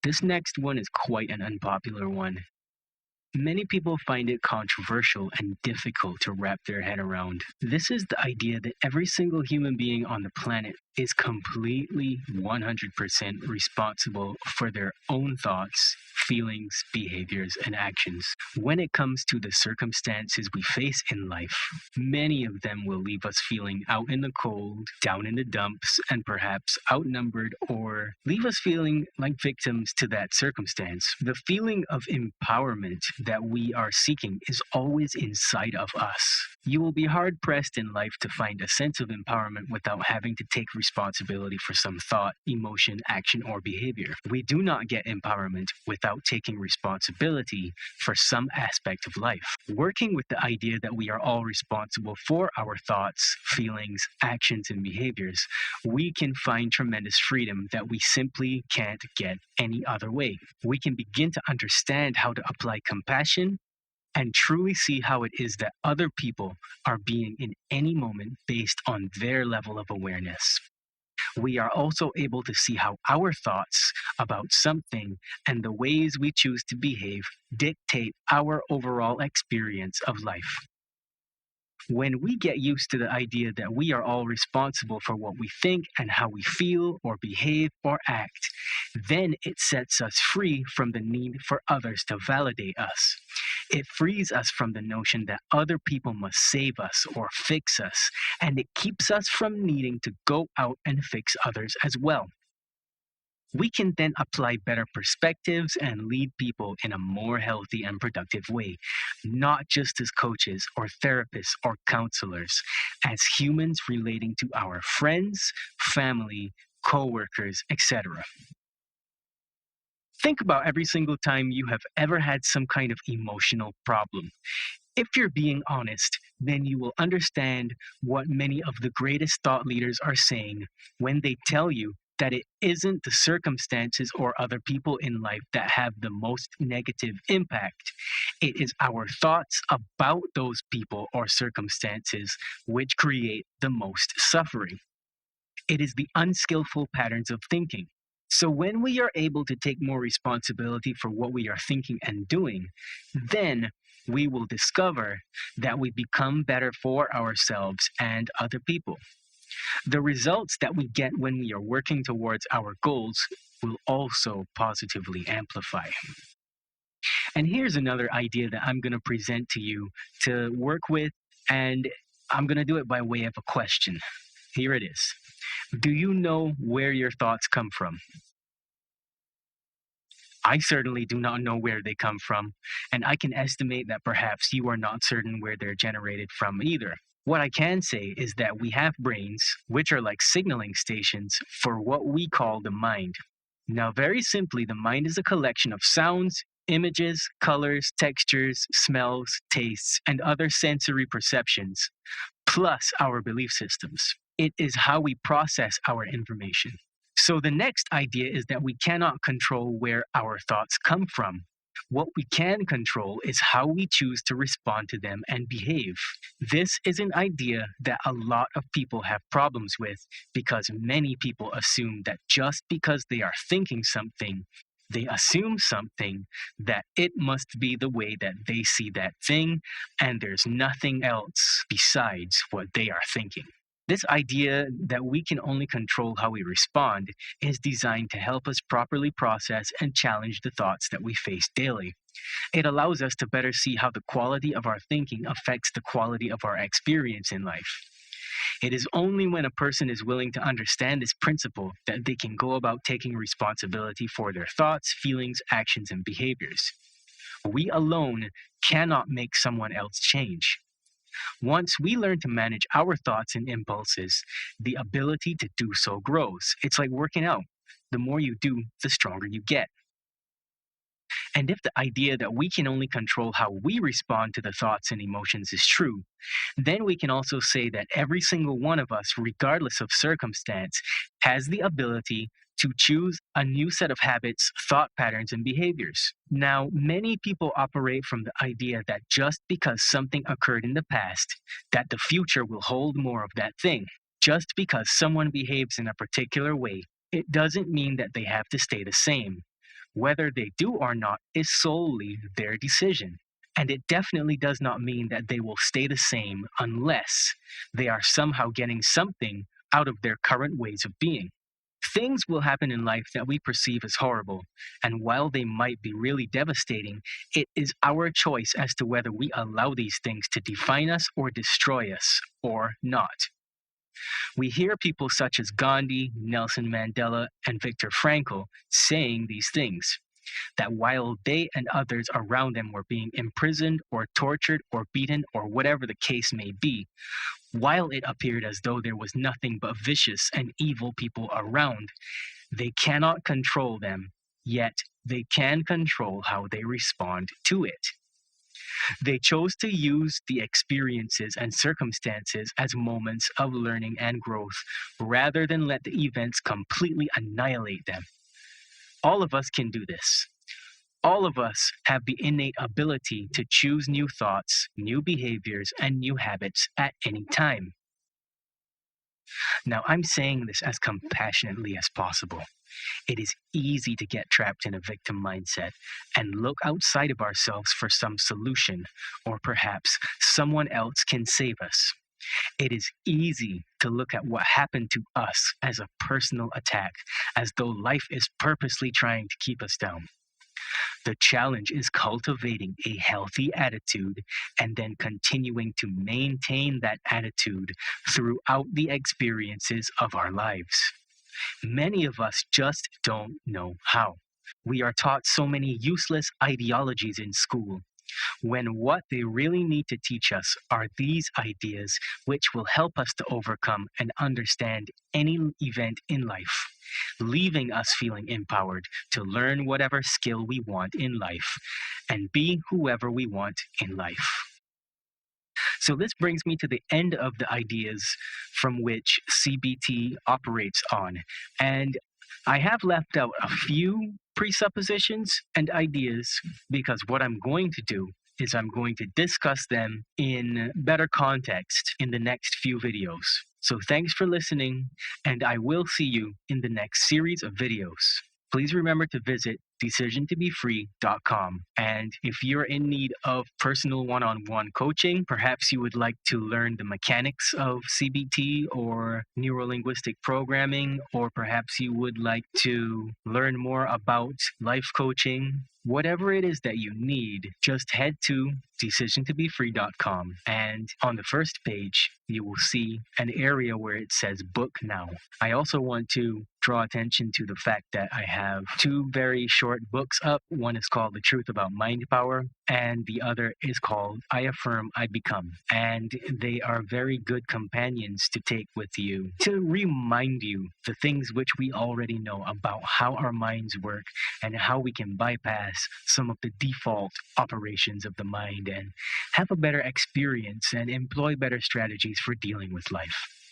This next one is quite an unpopular one. Many people find it controversial and difficult to wrap their head around. This is the idea that every single human being on the planet is completely 100% responsible for their own thoughts, feelings, behaviors, and actions. When it comes to the circumstances we face in life, many of them will leave us feeling out in the cold, down in the dumps, and perhaps outnumbered, or leave us feeling like victims to that circumstance. The feeling of empowerment that we are seeking is always inside of us. You will be hard pressed in life to find a sense of empowerment without having to take responsibility for some thought, emotion, action, or behavior. We do not get empowerment without taking responsibility for some aspect of life. Working with the idea that we are all responsible for our thoughts, feelings, actions, and behaviors, we can find tremendous freedom that we simply can't get any other way. We can begin to understand how to apply compassion and truly see how it is that other people are being in any moment based on their level of awareness. We are also able to see how our thoughts about something and the ways we choose to behave dictate our overall experience of life. When we get used to the idea that we are all responsible for what we think and how we feel or behave or act, then it sets us free from the need for others to validate us. It frees us from the notion that other people must save us or fix us, and it keeps us from needing to go out and fix others as well. We can then apply better perspectives and lead people in a more healthy and productive way, not just as coaches or therapists or counselors, as humans relating to our friends, family, coworkers, etc. Think about every single time you have ever had some kind of emotional problem. If you're being honest, then you will understand what many of the greatest thought leaders are saying when they tell you that it isn't the circumstances or other people in life that have the most negative impact. It is our thoughts about those people or circumstances which create the most suffering. It is the unskillful patterns of thinking. So when we are able to take more responsibility for what we are thinking and doing, then we will discover that we become better for ourselves and other people. The results that we get when we are working towards our goals will also positively amplify. And here's another idea that I'm going to present to you to work with, and I'm going to do it by way of a question. Here it is. Do you know where your thoughts come from? I certainly do not know where they come from, and I can estimate that perhaps you are not certain where they're generated from either. What I can say is that we have brains, which are like signaling stations for what we call the mind. Now, very simply, the mind is a collection of sounds, images, colors, textures, smells, tastes, and other sensory perceptions, plus our belief systems. It is how we process our information. So the next idea is that we cannot control where our thoughts come from. What we can control is how we choose to respond to them and behave. This is an idea that a lot of people have problems with because many people assume that just because they are thinking something, they assume something, that it must be the way that they see that thing, and there's nothing else besides what they are thinking. This idea that we can only control how we respond is designed to help us properly process and challenge the thoughts that we face daily. It allows us to better see how the quality of our thinking affects the quality of our experience in life. It is only when a person is willing to understand this principle that they can go about taking responsibility for their thoughts, feelings, actions, and behaviors. We alone cannot make someone else change. Once we learn to manage our thoughts and impulses, the ability to do so grows. It's like working out. The more you do, the stronger you get. And if the idea that we can only control how we respond to the thoughts and emotions is true, then we can also say that every single one of us, regardless of circumstance, has the ability to choose a new set of habits, thought patterns, and behaviors. Now, many people operate from the idea that just because something occurred in the past, that the future will hold more of that thing. Just because someone behaves in a particular way, it doesn't mean that they have to stay the same. Whether they do or not is solely their decision. And it definitely does not mean that they will stay the same unless they are somehow getting something out of their current ways of being. Things will happen in life that we perceive as horrible, and while they might be really devastating, it is our choice as to whether we allow these things to define us or destroy us, or not. We hear people such as Gandhi, Nelson Mandela, and Viktor Frankl saying these things, that while they and others around them were being imprisoned or tortured or beaten or whatever the case may be, while it appeared as though there was nothing but vicious and evil people around, they cannot control them, yet they can control how they respond to it. They chose to use the experiences and circumstances as moments of learning and growth rather than let the events completely annihilate them. All of us can do this. All of us have the innate ability to choose new thoughts, new behaviors, and new habits at any time. Now, I'm saying this as compassionately as possible. It is easy to get trapped in a victim mindset and look outside of ourselves for some solution, or perhaps someone else can save us. It is easy to look at what happened to us as a personal attack, as though life is purposely trying to keep us down. The challenge is cultivating a healthy attitude and then continuing to maintain that attitude throughout the experiences of our lives. Many of us just don't know how. We are taught so many useless ideologies in school, when what they really need to teach us are these ideas which will help us to overcome and understand any event in life, leaving us feeling empowered to learn whatever skill we want in life and be whoever we want in life. So this brings me to the end of the ideas from which CBT operates on. And I have left out a few presuppositions and ideas because what I'm going to do is I'm going to discuss them in better context in the next few videos. So thanks for listening, and I will see you in the next series of videos. Please remember to visit decisiontobefree.com. And if you're in need of personal one-on-one coaching, perhaps you would like to learn the mechanics of CBT or neuro-linguistic programming, or perhaps you would like to learn more about life coaching, whatever it is that you need, just head to decisiontobefree.com. And on the first page, you will see an area where it says book now. I also want to draw attention to the fact that I have two very short books up. One is called The Truth About Mind Power, and the other is called I Affirm, I Become. And they are very good companions to take with you to remind you the things which we already know about how our minds work and how we can bypass some of the default operations of the mind and have a better experience and employ better strategies for dealing with life.